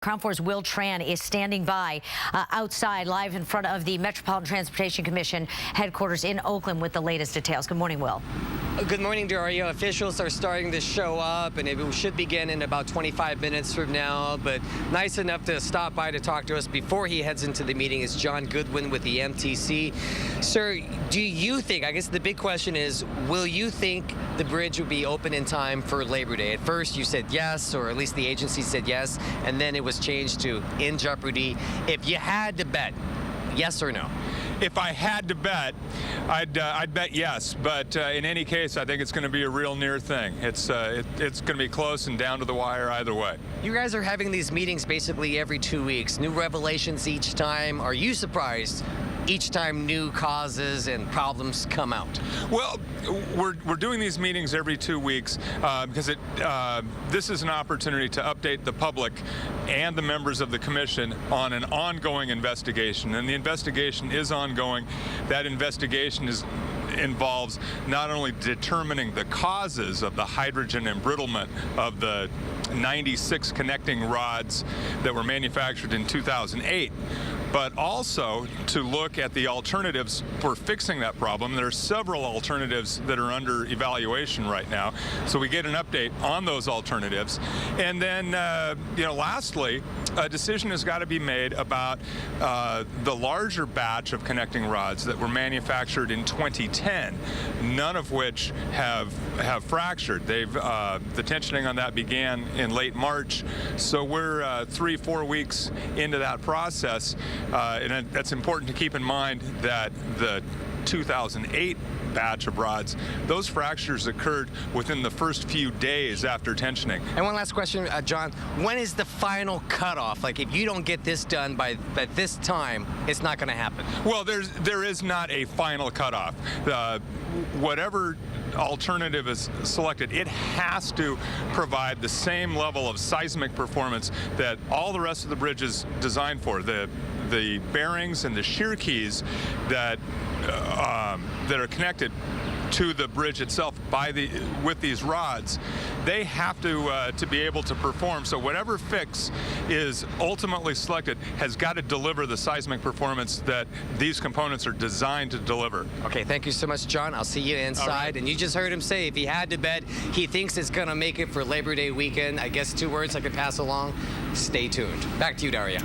Crown 4's Will Tran is standing by outside, live in front of the Metropolitan Transportation Commission headquarters in Oakland with the latest details. Good morning, Will. Good morning, Daria. Officials are starting to show up, and it should begin in about 25 minutes from now. But nice enough to stop by to talk to us before he heads into the meeting is John Goodwin with the MTC. Sir, do you think, I guess the big question is, will you think the bridge will be open in time for Labor Day? At first you said yes, or at least the agency said yes, and then it was changed to in jeopardy. If you had to bet, yes or no? If I had to bet, I'd bet yes. But in any case, I think it's going to be a real near thing. It's going to be close and down to the wire either way. You guys are having these meetings basically every 2 weeks. New revelations each time. Are you surprised each time new causes and problems come out? Well, we're doing these meetings every 2 weeks because this is an opportunity to update the public and the members of the commission on an ongoing investigation. And the investigation is ongoing. That investigation involves not only determining the causes of the hydrogen embrittlement of the 96 connecting rods that were manufactured in 2008, but also to look at the alternatives for fixing that problem. There are several alternatives that are under evaluation right now, so we get an update on those alternatives. And then, lastly, a decision has got to be made about the larger batch of connecting rods that were manufactured in 2010, none of which have fractured. The tensioning on that began in late March, so we're 3-4 weeks into that process. And that's important to keep in mind that the 2008 batch of rods, those fractures occurred within the first few days after tensioning. And one last question, John, when is the final cutoff? Like, if you don't get this done by this time, it's not going to happen. Well, there is not a final cutoff. Whatever alternative is selected, it has to provide the same level of seismic performance that all the rest of the bridge is designed for. The bearings and the shear keys that are connected to the bridge itself with these rods, they have to be able to perform. So whatever fix is ultimately selected has got to deliver the seismic performance that these components are designed to deliver. Okay, thank you so much, John. I'll see you inside. Right. And you just heard him say if he had to bet, he thinks it's going to make it for Labor Day weekend. I guess 2 words I could pass along. Stay tuned. Back to you, Daria.